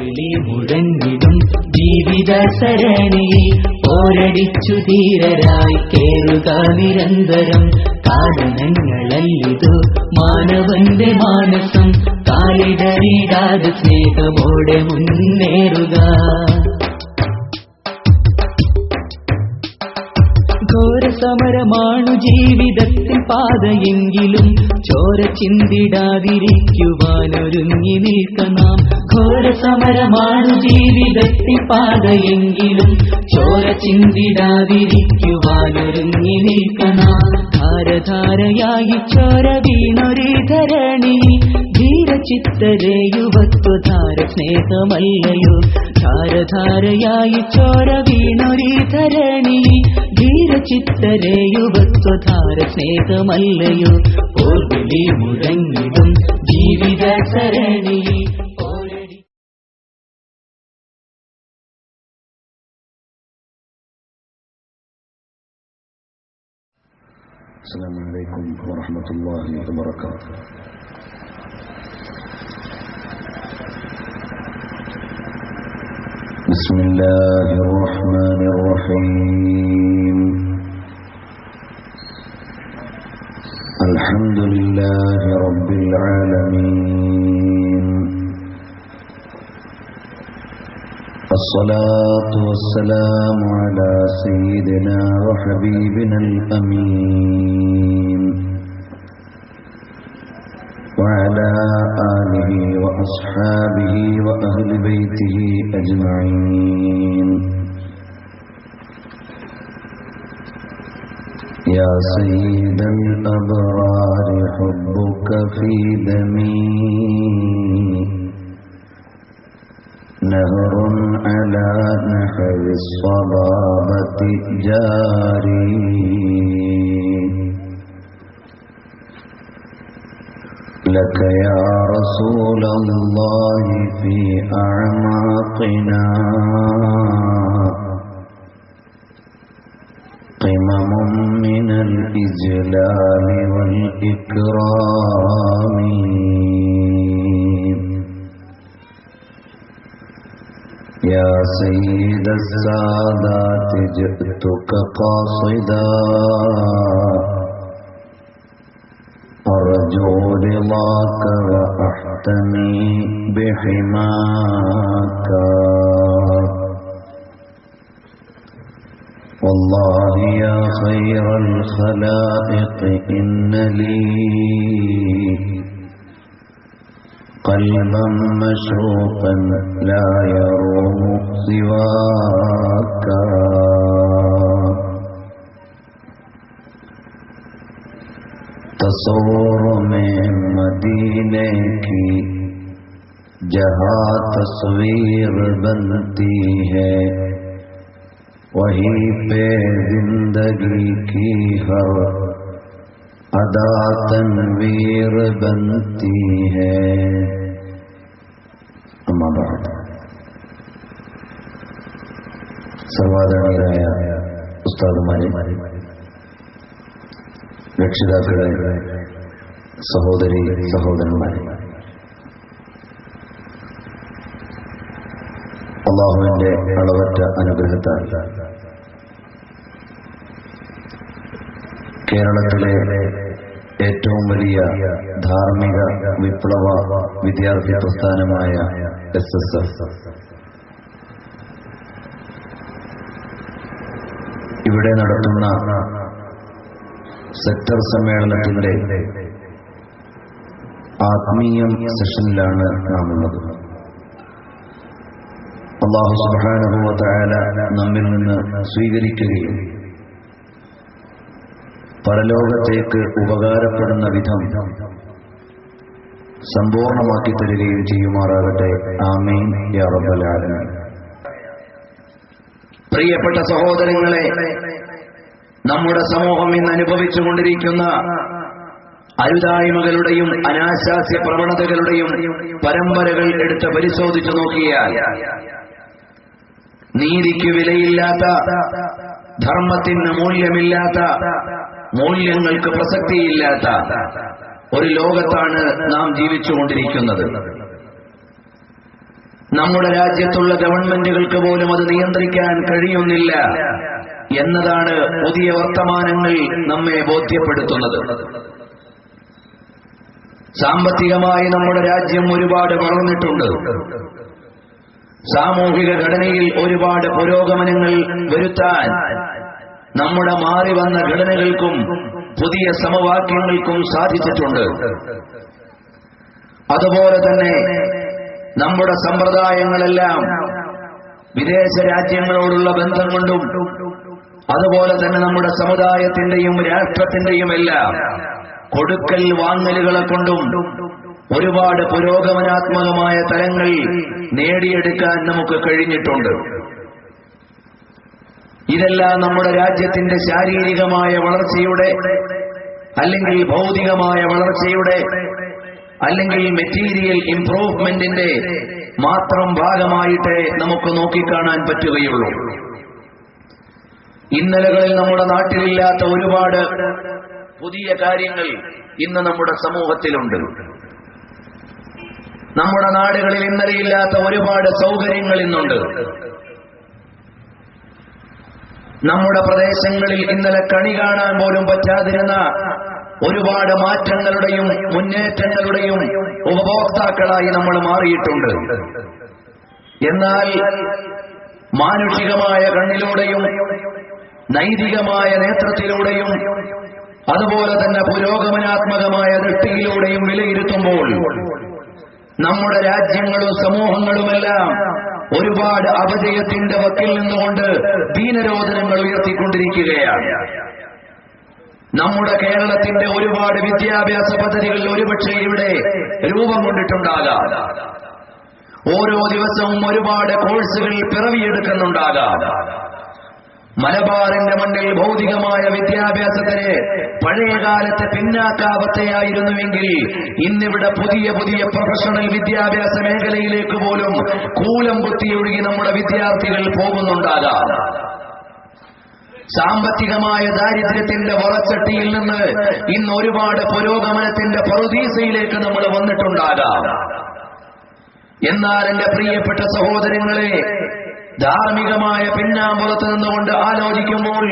പോർവിളി മുഴങ്ങിടും ജീവിത സരണിയിൽ പോരടിച്ചു ധീരരായി കേറുക നിരന്തരം. കാരണങ്ങളല്ലിതു മാനവന്റെ മാനസം, കാലിടറിടാതെ സ്നേഹമോടെ മുന്നേറുക. ഘോരസമരമാണു ജീവിതത്തിൽ പാതയെങ്കിലും ചോര ചിന്തിടാതിരിക്കുവാനൊരുങ്ങി നിൽക്കണം. ഘോരസമരമാണു ജീവിതത്തിൽ പാതയെങ്കിലും ചോര ചിന്തിടാതിരിക്കുവാനൊരുങ്ങി നിൽക്കണം. ധാരധാരയായി ചോര വീണൊരു ധരണി, ധീരചിത്തരെ യുവത്വധാര സ്നേഹമല്ലയോ. ധാരധാരയായി ചോര വീണൊരു ധരണി, ധീരചിത്തരെ യുവത്വധാര സ്നേഹമല്ലയോ. പോർവിളി മുഴങ്ങിടും ജീവിത സരണിയിൽ പോരടി. അസ്സലാമു അലൈക്കും വറഹ്മത്തുള്ളാഹി വബറകാതുഹു. ബിസ്മില്ലാഹിർ റഹ്മാനിർ റഹീം. അൽഹംദുലില്ലാഹി റബ്ബിൽ ആലമീൻ. الصلاة والسلام على سيدنا وحبيبنا الأمين وعلى آله وأصحابه وأهل بيته أجمعين. يا سيد الأبرار حبك في دمي نهر على نحو الصبابة جاري. لك يا رسول الله في أعماقنا قمم من الإجلال والإكرام. يا سيد السادات جئتك قاصدا أرجو رضاك وأحتمي بحماك. والله يا خير الخلائق إن لي قلبا مشوقا لا يروم سواك. تصور میں مدینے کی جہاں تصویر بنتی ہے، وہیں پہ زندگی کی ہر ادا تنویر بنتی ہے. അമ്മാ ബഅദ്. സർവാദരണീയരായ ഉസ്താദുമാരെ, രക്ഷിതാക്കളെ, സഹോദരി സഹോദരന്മാരെ, അല്ലാഹുവിന്റെ അളവറ്റ അനുഗ്രഹത്താൽ കേരളത്തിലെ ഏറ്റവും വലിയ ധാർമ്മിക വിപ്ലവ വിദ്യാർത്ഥി പ്രസ്ഥാനമായ SSF ഇവിടെ നടത്തുന്ന സെക്ടർ സമ്മേളനത്തിന്റെ ആത്മീയം സെഷനിലാണ് നാം ഉള്ളത്. അല്ലാഹു സുബ്ഹാനഹു വ തആല നമ്മിൽ നിന്ന് സ്വീകരിക്കുകയും പരലോകത്തേക്ക് ഉപകാരപ്പെടുന്ന വിധം സമ്പൂർണമാക്കി തരികയും ചെയ്യുമാറാകട്ടെ. ആമീൻ യാ റബ്ബൽ ആലമീൻ. പ്രിയപ്പെട്ട സഹോദരങ്ങളെ, നമ്മുടെ സമൂഹം ഇന്ന് അനുഭവിച്ചുകൊണ്ടിരിക്കുന്ന അരുതായ്മകളുടെയും അനാശാസ്യ പ്രവണതകളുടെയും പരമ്പരകൾ എടുത്ത് പരിശോധിച്ചു നോക്കിയാൽ നീതിക്ക് വിലയില്ലാത്ത, ധർമ്മത്തിന് മൂല്യമില്ലാത്ത, മൂല്യങ്ങൾക്ക് പ്രസക്തിയില്ലാത്ത ഒരു ലോകത്താണ് നാം ജീവിച്ചുകൊണ്ടിരിക്കുന്നത്. നമ്മുടെ രാജ്യത്തുള്ള ഗവൺമെന്റുകൾക്ക് പോലും അത് നിയന്ത്രിക്കാൻ കഴിയുന്നില്ല എന്നതാണ് പുതിയ വർത്തമാനങ്ങൾ നമ്മെ ബോധ്യപ്പെടുത്തുന്നത്. സാമ്പത്തികമായി നമ്മുടെ രാജ്യം ഒരുപാട് വളർന്നിട്ടുണ്ട്. സാമൂഹിക ഘടനയിൽ ഒരുപാട് പുരോഗമനങ്ങൾ വരുത്താൻ നമ്മുടെ മാറി വന്ന ഘടനകൾക്കും പുതിയ സമവാക്യങ്ങൾക്കും സാധിച്ചിട്ടുണ്ട്. അതുപോലെ തന്നെ നമ്മുടെ സമ്പ്രദായങ്ങളെല്ലാം വിദേശ രാജ്യങ്ങളോടുള്ള ബന്ധം കൊണ്ടും അതുപോലെ തന്നെ നമ്മുടെ സമുദായത്തിന്റെയും രാഷ്ട്രത്തിന്റെയും എല്ലാം കൊടുക്കൽ വാങ്ങലുകളെ കൊണ്ടും ഒരുപാട് പുരോഗമനാത്മകമായ തലങ്ങൾ നേടിയെടുക്കാൻ നമുക്ക് കഴിഞ്ഞിട്ടുണ്ട്. ഇതെല്ലാം നമ്മുടെ രാജ്യത്തിന്റെ ശാരീരികമായ വളർച്ചയുടെ അല്ലെങ്കിൽ ഭൗതികമായ വളർച്ചയുടെ അല്ലെങ്കിൽ മെറ്റീരിയൽ ഇംപ്രൂവ്മെന്റിന്റെ മാത്രം ഭാഗമായിട്ടേ നമുക്ക് നോക്കിക്കാണാൻ പറ്റുകയുള്ളൂ. ഇന്നലകളിൽ നമ്മുടെ നാട്ടിലില്ലാത്ത ഒരുപാട് പുതിയ കാര്യങ്ങൾ ഇന്ന് നമ്മുടെ സമൂഹത്തിലുണ്ട്. നമ്മുടെ നാടുകളിൽ ഇന്നലെയില്ലാത്ത ഒരുപാട് സൗകര്യങ്ങൾ ഇന്നുണ്ട്. നമ്മുടെ പ്രദേശങ്ങളിൽ ഇന്നലെ കണി കാണാൻ പോലും പറ്റാതിരുന്ന ഒരുപാട് മാറ്റങ്ങളുടെയും മുന്നേറ്റങ്ങളുടെയും ഉപഭോക്താക്കളായി നമ്മൾ മാറിയിട്ടുണ്ട്. എന്നാൽ മാനുഷികമായ കണ്ണിലൂടെയും നൈതികമായ നേതൃത്വത്തിലൂടെയും അതുപോലെ തന്നെ പുരോഗമനാത്മകമായ ദൃഷ്ടിയിലൂടെയും വിലയിരുത്തുമ്പോൾ നമ്മുടെ രാജ്യങ്ങളും സമൂഹങ്ങളുമെല്ലാം ഒരുപാട് അപജയത്തിന്റെ വക്കിൽ നിന്നുകൊണ്ട് ദീനരോധനങ്ങൾ ഉയർത്തിക്കൊണ്ടിരിക്കുകയാണ്. നമ്മുടെ കേരളത്തിന്റെ ഒരുപാട് വിദ്യാഭ്യാസ പദ്ധതികൾ ഒരുപക്ഷെ ഇവിടെ രൂപം കൊണ്ടിട്ടുണ്ടാകാം. ഓരോ ദിവസവും ഒരുപാട് കോഴ്സുകൾ പിറവിയെടുക്കുന്നുണ്ടാകാം. മലബാറിന്റെ മണ്ണിൽ ഭൗതികമായ വിദ്യാഭ്യാസത്തിന് പഴയകാലത്തെ പിന്നാക്കാവസ്ഥയായിരുന്നുവെങ്കിൽ ഇന്നിവിടെ പുതിയ പുതിയ പ്രൊഫഷണൽ വിദ്യാഭ്യാസ മേഖലയിലേക്ക് പോലും കൂലം കുത്തിയൊഴുകി നമ്മുടെ വിദ്യാർത്ഥികൾ പോകുന്നുണ്ടാകാം. സാമ്പത്തികമായ ദാരിദ്ര്യത്തിന്റെ വളച്ചട്ടിയിൽ നിന്ന് ഇന്ന് ഒരുപാട് പുരോഗമനത്തിന്റെ പറുദീസയിലേക്ക് നമ്മൾ വന്നിട്ടുണ്ടാകാം. എന്നാൽ എന്റെ പ്രിയപ്പെട്ട സഹോദരങ്ങളെ, ധാർമ്മികമായ പിന്നാമ്പുറത്ത് നിന്നുകൊണ്ട് ആലോചിക്കുമ്പോൾ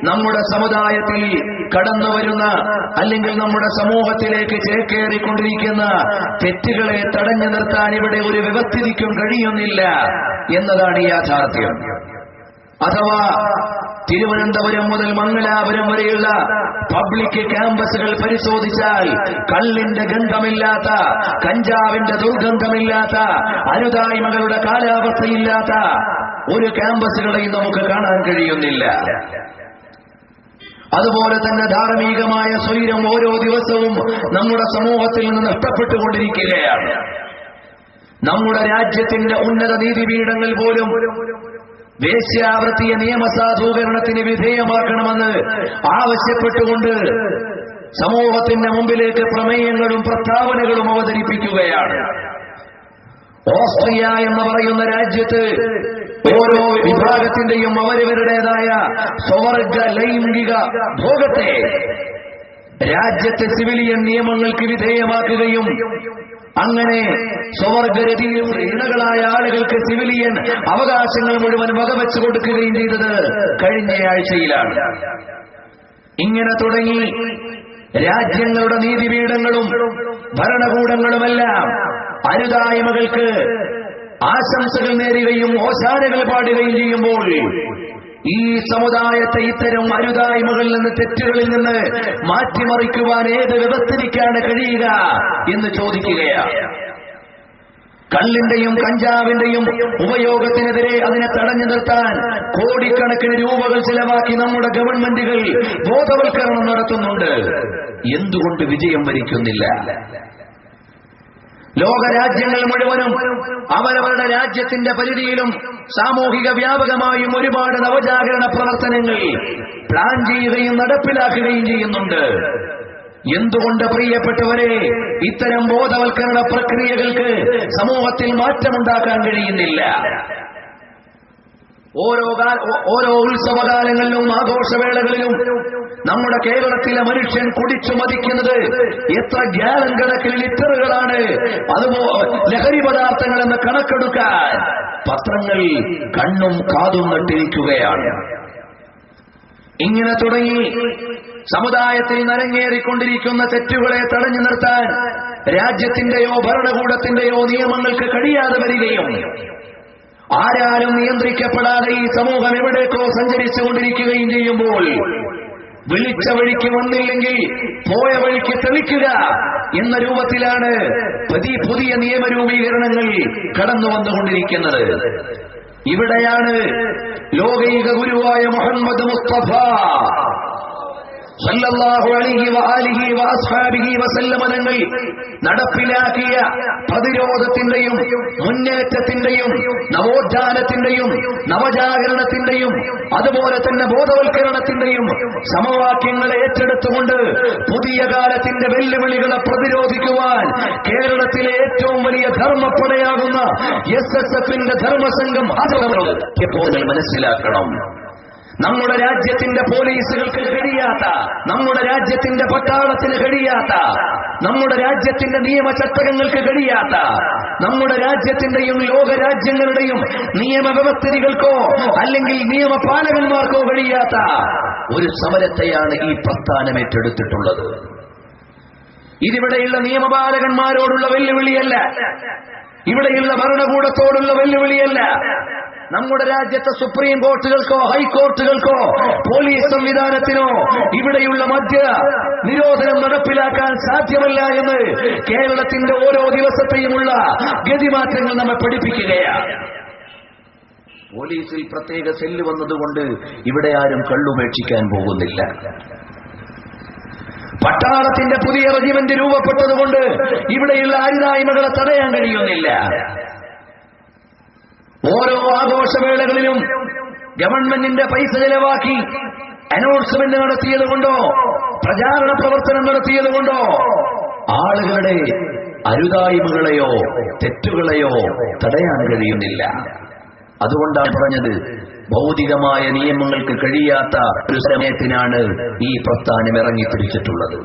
നമ്മുടെ സമുദായത്തിൽ കടന്നുവരുന്ന അല്ലെങ്കിൽ നമ്മുടെ സമൂഹത്തിലേക്ക് ചേക്കേറിക്കൊണ്ടിരിക്കുന്ന തെറ്റുകളെ തടഞ്ഞു നിർത്താൻ ഇവിടെ ഒരു വ്യവസ്ഥിതിക്കും കഴിയുന്നില്ല എന്നതാണ് യാഥാർത്ഥ്യം. അഥവാ തിരുവനന്തപുരം മുതൽ മംഗലാപുരം വരെയുള്ള പബ്ലിക് ക്യാമ്പസുകൾ പരിശോധിച്ചാൽ കള്ളിന്റെ ഗന്ധമില്ലാത്ത, കഞ്ചാവിന്റെ ദുർഗന്ധമില്ലാത്ത, അരുതായ്മകളുടെ കാലാവസ്ഥയില്ലാത്ത ഒരു ക്യാമ്പസുകളെയും നമുക്ക് കാണാൻ കഴിയുന്നില്ല. അതുപോലെ തന്നെ ധാർമ്മികമായ സ്വൈരം ഓരോ ദിവസവും നമ്മുടെ സമൂഹത്തിൽ നിന്ന് നഷ്ടപ്പെട്ടുകൊണ്ടിരിക്കുകയാണ്. നമ്മുടെ രാജ്യത്തിന്റെ ഉന്നത നീതിപീഠങ്ങൾ പോലും വേശ്യാവൃത്തിയെ നിയമസാധൂകരണത്തിന് വിധേയമാക്കണമെന്ന് ആവശ്യപ്പെട്ടുകൊണ്ട് സമൂഹത്തിന്റെ മുമ്പിലേക്ക് പ്രമേയങ്ങളും പ്രസ്താവനകളും അവതരിപ്പിക്കുകയാണ്. ഓസ്ട്രിയ എന്ന് പറയുന്ന രാജ്യത്ത് ഓരോ വിഭാഗത്തിന്റെയും അവരവരുടേതായ സ്വവർഗ ലൈംഗിക ഭോഗത്തെ രാജ്യത്തെ സിവിലിയൻ നിയമങ്ങൾക്ക് വിധേയമാക്കുകയും അങ്ങനെ സ്വവർഗരതിയിൽ ഇണകളായ ആളുകൾക്ക് സിവിലിയൻ അവകാശങ്ങൾ മുഴുവൻ വകവെച്ചു കൊടുക്കുകയും ചെയ്തത് കഴിഞ്ഞയാഴ്ചയിലാണ്. ഇങ്ങനെ തുടങ്ങി രാജ്യങ്ങളുടെ നീതിപീഠങ്ങളും ഭരണകൂടങ്ങളുമെല്ലാം അരുതായ്മകൾക്ക് ആശംസകൾ നേരുകയും ഓശാനകൾ പാടുകയും ചെയ്യുമ്പോൾ ഈ സമുദായത്തെ ഇത്തരം അരുതായ്മകളിൽ നിന്ന്, തെറ്റുകളിൽ നിന്ന് മാറ്റിമറിക്കുവാൻ ഏത് വ്യവസ്ഥിതിക്കാണ് കഴിയുക എന്ന് ചോദിക്കുകയാണ്. കള്ളിന്റെയും കഞ്ചാവിന്റെയും ഉപയോഗത്തിനെതിരെ അതിനെ തടഞ്ഞു നിർത്താൻ കോടിക്കണക്കിന് രൂപകൾ ചിലവാക്കി നമ്മുടെ ഗവൺമെന്റുകൾ ബോധവൽക്കരണം നടത്തുന്നുണ്ട്. എന്തുകൊണ്ട് വിജയം വരിക്കുന്നില്ല? ലോകരാജ്യങ്ങൾ മുഴുവനും അവരവരുടെ രാജ്യത്തിന്റെ പരിധിയിലും സാമൂഹിക വ്യാപകമായും ഒരുപാട് നവജാഗരണ പ്രവർത്തനങ്ങൾ പ്ലാൻ ചെയ്യുകയും നടപ്പിലാക്കുകയും ചെയ്യുന്നുണ്ട്. എന്തുകൊണ്ട് പ്രിയപ്പെട്ടവരെ ഇത്തരം ബോധവൽക്കരണ പ്രക്രിയകൾക്ക് സമൂഹത്തിൽ മാറ്റമുണ്ടാക്കാൻ കഴിയുന്നില്ല? ഓരോ ഉത്സവകാലങ്ങളിലും ആഘോഷവേളകളിലും നമ്മുടെ കേരളത്തിലെ മനുഷ്യൻ കുടിച്ചു മതിക്കുന്നത് എത്ര ഗ്യാലൻ കണക്കിൽ ലിറ്ററുകളാണ്. അതുപോലെ ലഹരി പദാർത്ഥങ്ങൾ എന്ന് കണക്കെടുക്കാൻ പത്രങ്ങൾ കണ്ണും കാതും നട്ടിരിക്കുകയാണ്. ഇങ്ങനെ തുടങ്ങി സമുദായത്തിൽ നരങ്ങേറിക്കൊണ്ടിരിക്കുന്ന തെറ്റുകളെ തടഞ്ഞു നിർത്താൻ രാജ്യത്തിന്റെയോ ഭരണകൂടത്തിന്റെയോ നിയമങ്ങൾക്ക് കഴിയാതെ വരികയും ആരാലും നിയന്ത്രിക്കപ്പെടാതെ ഈ സമൂഹം എവിടേക്കോ സഞ്ചരിച്ചുകൊണ്ടിരിക്കുകയും ചെയ്യുമ്പോൾ വിളിച്ച വഴിക്ക് വന്നില്ലെങ്കിൽ പോയ വഴിക്ക് തെളിക്കുക എന്ന രൂപത്തിലാണ് പുതിയ നിയമരൂപീകരണങ്ങൾ കടന്നു വന്നുകൊണ്ടിരിക്കുന്നത്. ഇവിടെയാണ് ലോകൈക ഗുരുവായ മുഹമ്മദ് മുസ്തഫ സല്ലല്ലാഹു അലൈഹി വആലിഹി വഅസ്ഹാബിഹി വസല്ലമ തങ്ങൾ നടപ്പിലാക്കിയ പ്രതിരോധത്തിന്റെയും മുന്നേറ്റത്തിന്റെയും നവോത്ഥാനത്തിന്റെയും നവജാഗരണത്തിന്റെയും അതുപോലെ തന്നെ ബോധവൽക്കരണത്തിന്റെയും സമവാക്യങ്ങളെ ഏറ്റെടുത്തുകൊണ്ട് പുതിയ കാലത്തിന്റെ വെല്ലുവിളികളെ പ്രതിരോധിക്കുവാൻ കേരളത്തിലെ ഏറ്റവും വലിയ ധർമ്മപ്പടയാകുന്ന SSFന്റെ ധർമ്മസംഘം ഇപ്പോൾ മനസ്സിലാക്കണം. നമ്മുടെ രാജ്യത്തിന്റെ പോലീസുകൾക്ക് കഴിയാത്ത, നമ്മുടെ രാജ്യത്തിന്റെ പട്ടാളത്തിന് കഴിയാത്ത, നമ്മുടെ രാജ്യത്തിന്റെ നിയമചട്ടങ്ങൾക്ക് കഴിയാത്ത, നമ്മുടെ രാജ്യത്തിന്റെയും ലോകരാജ്യങ്ങളുടെയും നിയമവ്യവസ്ഥിതികൾക്കോ അല്ലെങ്കിൽ നിയമപാലകന്മാർക്കോ കഴിയാത്ത ഒരു സമരത്തെയാണ് ഈ പ്രസ്ഥാനം ഏറ്റെടുത്തിട്ടുള്ളത്. ഇതിവിടെയുള്ള നിയമപാലകന്മാരോടുള്ള വെല്ലുവിളിയല്ല, ഇവിടെയുള്ള ഭരണകൂടത്തോടുള്ള വെല്ലുവിളിയല്ല. നമ്മുടെ രാജ്യത്തെ സുപ്രീം കോർട്ടുകൾക്കോ ഹൈക്കോർട്ടുകൾക്കോ പോലീസ് സംവിധാനത്തിനോ ഇവിടെയുള്ള മദ്യ നിരോധനം നടപ്പിലാക്കാൻ സാധ്യമല്ല എന്ന് കേരളത്തിന്റെ ഓരോ ദിവസത്തെയുമുള്ള ഗതിമാറ്റങ്ങൾ നമ്മെ പഠിപ്പിക്കുകയാണ്. പോലീസിൽ പ്രത്യേക സെല്ല് വന്നതുകൊണ്ട് ഇവിടെ ആരും കള്ളുപേക്ഷിക്കാൻ പോകുന്നില്ല. പട്ടാളത്തിന്റെ പുതിയ റെജിമെന്റ് രൂപപ്പെട്ടതുകൊണ്ട് ഇവിടെയുള്ള അരുതായ്മകളെ തടയാൻ കഴിയുന്നില്ല. ഓരോ ആഘോഷവേളകളിലും ഗവൺമെന്റിന്റെ പൈസ ചെലവാക്കി അനൗൺസ്മെന്റ് നടത്തിയതുകൊണ്ടോ പ്രചാരണ പ്രവർത്തനം നടത്തിയതുകൊണ്ടോ ആളുകളുടെ അരുതായ്മകളെയോ തെറ്റുകളെയോ തടയാൻ കഴിയുന്നില്ല. അതുകൊണ്ടാണ് പറഞ്ഞത്, ഭൗതികമായ നിയമങ്ങൾക്ക് കഴിയാത്ത ഒരു സമയത്തിനാണ് ഈ പ്രസ്ഥാനം ഇറങ്ങിത്തിരിച്ചിട്ടുള്ളത്.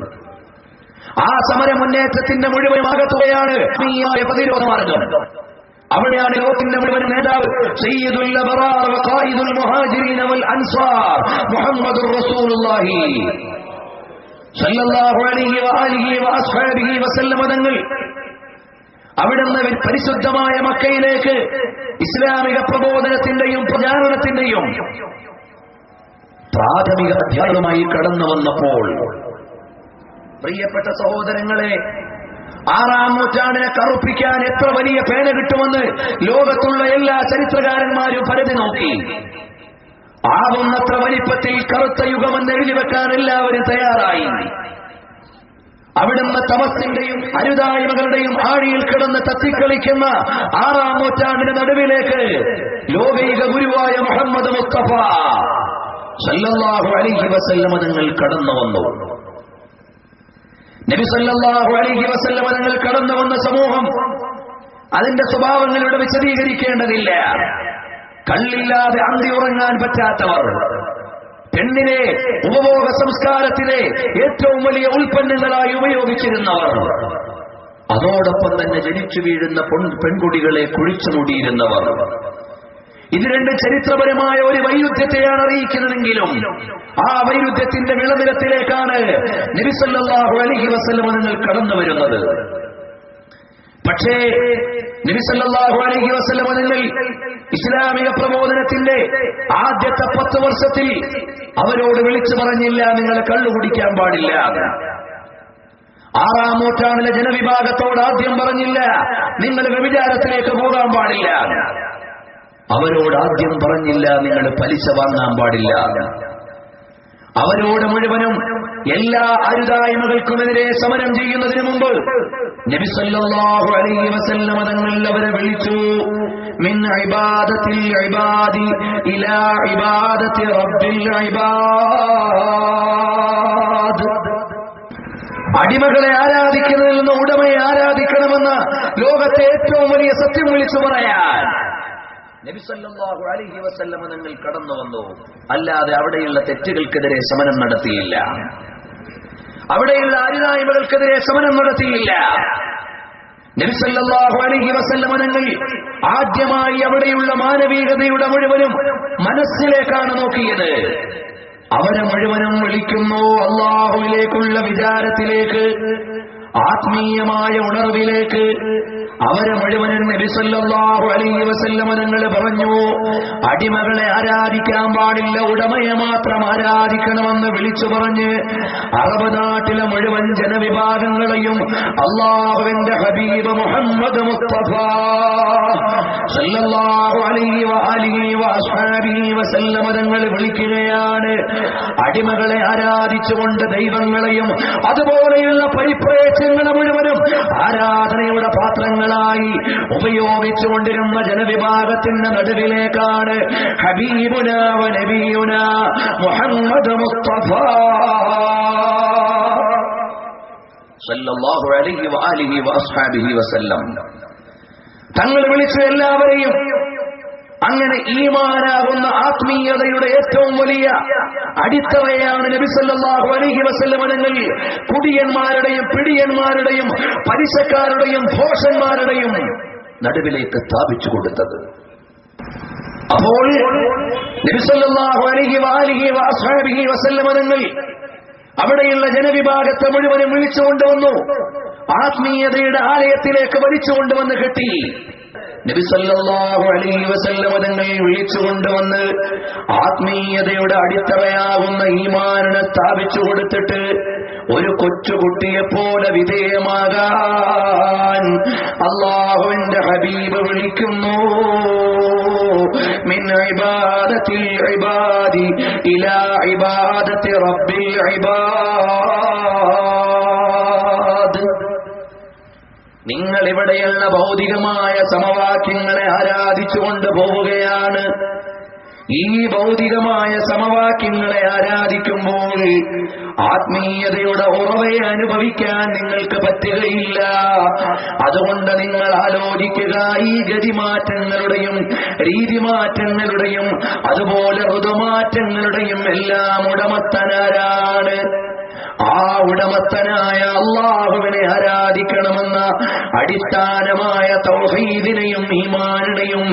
ആ സമര മുന്നേറ്റത്തിന്റെ മുഴുവൻ ആകത്തുകയാണ് പ്രതിരോധ മാർഗം. അവിടെയാണ് ലോകത്തിന്റെ മുഴുവൻ നേതാവ് സയ്യിദുൽ അബ്റാർ വഖായിദുൽ മുഹാജിരീൻ വൽ അൻസാർ മുഹമ്മദുർ റസൂലുള്ളാഹി സല്ലല്ലാഹു അലൈഹി വആലിഹി വഅസ്ഹാബിഹി വസല്ലമ തങ്ങൾ അവിടുന്ന് പരിശുദ്ധമായ മക്കയിലേക്ക് ഇസ്ലാമിക പ്രബോധനത്തിന്റെയും പ്രചാരണത്തിന്റെയും പ്രാഥമിക അധ്യായമായി കടന്നു വന്നപ്പോൾ, പ്രിയപ്പെട്ട സഹോദരങ്ങളെ, 6-ാം നൂറ്റാണ്ടിനെ കറുപ്പിക്കാൻ എത്ര വലിയ പേന കിട്ടുമെന്ന് ലോകത്തുള്ള എല്ലാ ചരിത്രകാരന്മാരും പരതി നോക്കി. ആവുന്നത്ര വലിപ്പത്തിൽ കറുത്ത യുഗമെന്ന് എഴുതി വെക്കാൻ എല്ലാവരും തയ്യാറായി. അവിടുന്ന് തമസ്സിന്റെയും അരുതായ്മകളുടെയും ആഴിയിൽ കിടന്ന് തത്തിക്കളിക്കുന്ന 6-ാം നൂറ്റാണ്ടിന്റെ നടുവിലേക്ക് ലോകൈക ഗുരുവായ മുഹമ്മദ് മുസ്തഫ സല്ലല്ലാഹു അലൈഹി വസല്ലമ തങ്ങൾ കടന്നു വന്നു. നബി സല്ലല്ലാഹു അലൈഹി വസല്ലമ തങ്ങൾ കടന്നു വന്ന സമൂഹം അതിന്റെ സ്വഭാവങ്ങളുടെ വിശദീകരിക്കേണ്ടതില്ല. കള്ളില്ലാതെ അന്തി ഉറങ്ങാൻ പറ്റാത്തവർ, പെണ്ണിനെ ഉപഭോഗ സംസ്കാരത്തിലെ ഏറ്റവും വലിയ ഉൽപ്പന്നങ്ങളായി ഉപയോഗിച്ചിരുന്നവർ, അതോടൊപ്പം തന്നെ ജനിച്ചു വീഴുന്ന പെൺകുട്ടികളെ കുഴിച്ചു മൂടിയിരുന്നവർ. ഇത് രണ്ട് ചരിത്രപരമായ ഒരു വൈരുദ്ധ്യത്തെയാണ് അറിയിക്കുന്നതെങ്കിലും ആ വൈരുദ്ധ്യത്തിന്റെ വിളനിലത്തിലേക്കാണ് നബി സല്ലല്ലാഹു അലൈഹി വസല്ലം നിങ്ങൾ കടന്നു വരുന്നത്. പക്ഷേ നബി സല്ലല്ലാഹു അലൈഹി വസല്ലം നിങ്ങൾ ഇസ്ലാമിക പ്രബോധനത്തിന്റെ ആദ്യത്തെ 10 വർഷത്തിൽ അവരോട് വിളിച്ചു പറഞ്ഞില്ല, നിങ്ങൾ കള്ളു കുടിക്കാൻ പാടില്ല. 6-ാം നൂറ്റാണ്ടിലെ ജനവിഭാഗത്തോട് ആദ്യം പറഞ്ഞില്ല, നിങ്ങൾ വ്യഭിചാരത്തിലേക്ക് പോകാൻ പാടില്ല. അവരോട് ആദ്യം പറഞ്ഞില്ല, നിങ്ങൾ പലിശ വാങ്ങാൻ പാടില്ല. അവരോട് മുഴുവനും എല്ലാ അരുതായ്മകൾക്കുമെതിരെ സമരം ചെയ്യുന്നതിന് മുമ്പ് നബി സല്ലല്ലാഹു അലൈഹി വസല്ലം തങ്ങൾ അവരെ വിളിച്ചു, മിൻ ഇബാദത്തിൽ ഇബാദി ഇലാ ഇബാദത്തി റബ്ബിൽ ഇബാദ്. അടിമകളെ ആരാധിക്കുന്നതിൽ നിന്ന് ഉടമയെ ആരാധിക്കണമെന്ന ലോകത്തെ ഏറ്റവും വലിയ സത്യം വിളിച്ചു പറയാൻ നബി സല്ലല്ലാഹു അലൈഹി വസല്ലമ തങ്ങൾ കടന്നു വന്നു. അല്ലാതെ അവിടെയുള്ള തെറ്റുകൾക്കെതിരെ സമരം നടത്തിയില്ല, അവിടെയുള്ള അരുതായ്മകൾക്കെതിരെ സമരം നടത്തിയില്ല. നബി സല്ലല്ലാഹു അലൈഹി വസല്ലമ തങ്ങൾ ആദ്യമായി അവിടെയുള്ള മാനവികതയുടെ മുഴുവനും മനസ്സിലേക്കാണ് നോക്കിയത്. അവരെ മുഴുവനും വിളിക്കുന്നു അല്ലാഹുവിലേക്കുള്ള വിചാരത്തിലേക്ക്, ആത്മീയമായ ഉണർവിലേക്ക്. അവരെ മുഴുവനും നബി സല്ലല്ലാഹു അലൈഹി വസല്ലമ തങ്ങൾ പറഞ്ഞു, അടിമകളെ ആരാധിക്കാൻ പാടില്ല, ഉടമയെ മാത്രം ആരാധിക്കണമെന്ന് വിളിച്ചു പറഞ്ഞ് അറബ് നാട്ടിലെ മുഴുവൻ ജനവിഭാഗങ്ങളെയും അല്ലാഹുവിന്റെ ഹബീബ് മുഹമ്മദ് മുസ്തഫ സല്ലല്ലാഹു അലൈഹി വആലിഹി വഅസ്ഹാബിഹി വസല്ലമ തങ്ങൾ വിളിക്കുകയാണ്. അടിമകളെ ആരാധിച്ചുകൊണ്ട് ദൈവങ്ങളെയും അതുപോലെയുള്ള പരിപ്രേക്ഷങ്ങളെ മുഴുവനും ആരാധനയുടെ പാത്രങ്ങളായി ഉപയോഗിച്ചുകൊണ്ടിരുന്ന ജനവിഭാഗത്തിന്റെ നടുവിലേക്കാണ് ഹബീബുന വ നബിയുന മുഹമ്മദ് മുസ്തഫ സല്ലല്ലാഹു അലൈഹി വആലിഹി വഅസ്ഹാബിഹി വസല്ലം തങ്ങൾ വിളിച്ചു എല്ലാവരെയും. അങ്ങനെ ഈമാനാകുന്ന ആത്മീയതയുടെ ഏറ്റവും വലിയ അടിത്തറയാണ് നബി സല്ലല്ലാഹു അലൈഹി വസല്ലം തങ്ങൾ കുടിയന്മാരുടെയും പിടിയന്മാരുടെയും പലിശക്കാരുടെയും ഭോഷന്മാരുടെയും നടുവിലേക്ക് സ്ഥാപിച്ചു കൊടുത്തത്. അപ്പോൾ നബി സല്ലല്ലാഹു അലൈഹി വആലിഹി വഅസ്ഹാബിഹി വസല്ലം തങ്ങൾ അവിടെയുള്ള ജനവിഭാഗത്തെ മുഴുവനും വിളിച്ചുകൊണ്ടുവന്നു, ആത്മീയതയുടെ ആലയത്തിലേക്ക് വലിച്ചുകൊണ്ടുവന്ന് കെട്ടി. നബി സല്ലല്ലാഹു അലൈഹി വസല്ലം തങ്ങൾ വിളിച്ചുകൊണ്ടുവന്ന് ആത്മീയതയുടെ അടിത്തറയാകുന്ന ഈമാനിനെ സ്ഥാപിച്ചു കൊടുത്തിട്ട് ഒരു കൊച്ചുകുട്ടിയെപ്പോലെ വിധേയമാകാൻ അല്ലാഹുവിന്റെ ഹബീബ് വിളിക്കുന്നു. മിൻ ഇബാദത്തിൽ ഇബാദി ഇലാ ഇബാദത്തി റബ്ബിൽ ഇബാദ്. നിങ്ങൾ ഇവിടെയുള്ള ഭൗതികമായ സമവാക്യങ്ങളെ ആരാധിച്ചുകൊണ്ട് പോവുകയാണ്. ഈ ഭൗതികമായ സമവാക്യങ്ങളെ ആരാധിക്കുമ്പോൾ ആത്മീയതയുടെ ഉറവയെ അനുഭവിക്കാൻ നിങ്ങൾക്ക് പറ്റുകയില്ല. അതുകൊണ്ട് നിങ്ങൾ ആലോചിക്കുക, ഈ ഗതിമാറ്റങ്ങളുടെയും രീതിമാറ്റങ്ങളുടെയും അതുപോലെ ഋതുമാറ്റങ്ങളുടെയും എല്ലാം ഉടമസ്ഥനാരാണ്? ആ ഉടമസ്ഥനായ അല്ലാഹുവിനെ ആരാധിക്കണമെന്ന അടിസ്ഥാനമായ തൗഹീദിനെയും ഈമാനിനെയും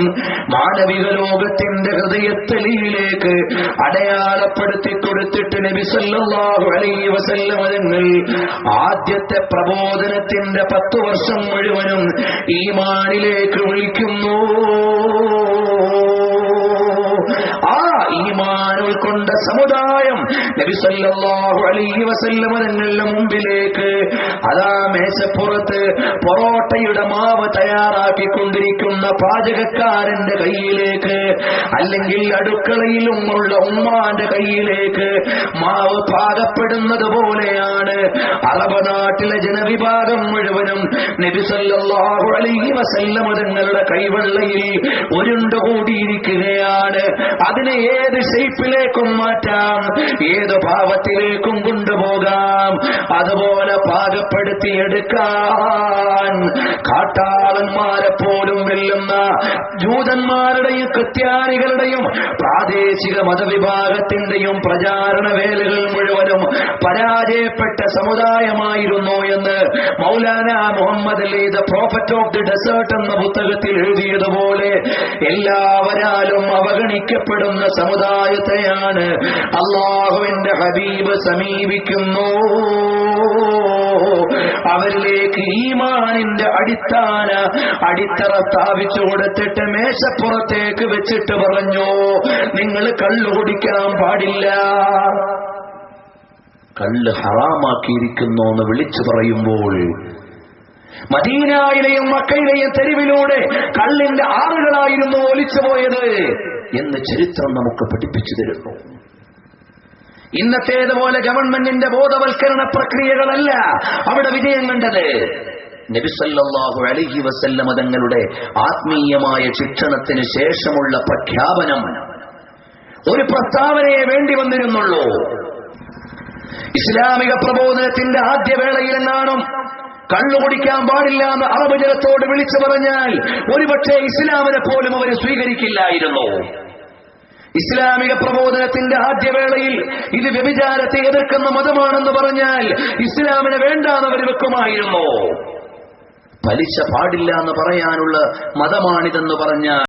മാനവിക ലോകത്തിന്റെ ഹൃദയത്തലിയിലേക്ക് അടയാളപ്പെടുത്തി കൊടുത്തിട്ട് നബി സല്ലല്ലാഹു അലൈഹി വസല്ലം തങ്ങൾ ആദ്യത്തെ പ്രബോധനത്തിന്റെ 10 വർഷം മുഴുവനും ഈമാനിലേക്ക് വിളിക്കുന്നു. ആ ഈമാൻ ഉൾക്കൊണ്ട സമുദായം നബി സല്ലല്ലാഹു അലൈഹി വസല്ലം തങ്ങളുടെ മുമ്പിലേക്ക് അതാ മേശപ്പുറത്ത് പൊറോട്ടയുടെ മാവ് തയ്യാറാക്കിക്കൊണ്ടിരിക്കുന്ന പാചകക്കാരന്റെ കയ്യിലേക്ക്, അല്ലെങ്കിൽ അടുക്കളയിലും ഉള്ള ഉമ്മാന്റെ കയ്യിലേക്ക് മാവ് പാകപ്പെടുന്നത് പോലെയാണ് അറബ് നാട്ടിലെ ജനവിഭാഗം മുഴുവനും നബി സല്ലല്ലാഹു അലൈഹി വസല്ലം തങ്ങളുടെ കൈവെള്ളയിൽ ഉരുണ്ടുകൂടിയിരിക്കുകയാണ്. അതിനെ ഏത് ഷേപ്പിലേക്കും മാറ്റാം, ഏത് ഭാവത്തിലേക്കും കൊണ്ടുപോകാം. അതുപോലെ പാകപ്പെടുത്തിയെടുക്കാൻ കാട്ടാളന്മാരെ പോലും വെല്ലുന്ന ജൂതന്മാരുടെയും ക്രിസ്ത്യാനികളുടെയും പ്രാദേശിക മതവിഭാഗത്തിന്റെയും പ്രചാരണ വേലകൾ മുഴുവനും പരാജയപ്പെട്ട സമുദായമായിരുന്നു എന്ന് Maulana Muhammad Ali the prophet of the desert എന്ന പുസ്തകത്തിൽ എഴുതിയതുപോലെ എല്ലാവരാലും അവഗണിക്കപ്പെടുന്ന സമുദായത്തെയാണ് അല്ലാഹുവിന്റെ ഹബീബ് സമീപിക്കുന്നു. അവരിലേക്ക് ഈമാനിന്റെ അടിത്തറ സ്ഥാപിച്ചു കൊടുത്തിട്ട് മേശപ്പുറത്തേക്ക് വെച്ചിട്ട് പറഞ്ഞു, നിങ്ങൾ കള്ളു കുടിക്കാൻ പാടില്ല, കള്ള് ഹറാമാക്കിയിരിക്കുന്നു എന്ന് വിളിച്ചു പറയുമ്പോൾ മദീനയിലെയും മക്കയിലെയും തെരുവിലൂടെ കള്ളിന്റെ ആറുകളായിരുന്നു ഒലിച്ചുപോയത് എന്ന് ചരിത്രം നമുക്ക് പഠിപ്പിച്ചു തരുന്നു. ഇന്നത്തേതുപോലെ ഗവൺമെന്റിന്റെ ബോധവൽക്കരണ പ്രക്രിയകളല്ല അവിടെ വിജയം കണ്ടത്. നബി സല്ലല്ലാഹു അലൈഹി വസല്ലം തങ്ങളുടെ ആത്മീയമായ ശിക്ഷണത്തിന് ശേഷമുള്ള പ്രഖ്യാപനം ഒരു പ്രസ്താവനയെ വേണ്ടി വന്നിരുന്നുള്ളൂ. ഇസ്ലാമിക പ്രബോധനത്തിന്റെ ആദ്യ വേളയിലെങ്ങാനും കള്ളു കുടിക്കാൻ പാടില്ല എന്ന് അറബ് ജനത്തോട് വിളിച്ചു പറഞ്ഞാൽ ഒരുപക്ഷെ ഇസ്ലാമിനെ പോലും അവർ സ്വീകരിക്കില്ലായിരുന്നു. ഇസ്ലാമിക പ്രബോധനത്തിന്റെ ആദ്യവേളയിൽ ഇത് വ്യഭിചാരത്തെ എതിർക്കുന്ന മതമാണെന്ന് പറഞ്ഞാൽ ഇസ്ലാമിനെ വേണ്ടാന്ന് അവർ വെക്കുമായിരുന്നു. പലിശ പാടില്ല എന്ന് പറയാനുള്ള മതമാണിതെന്ന് പറഞ്ഞാൽ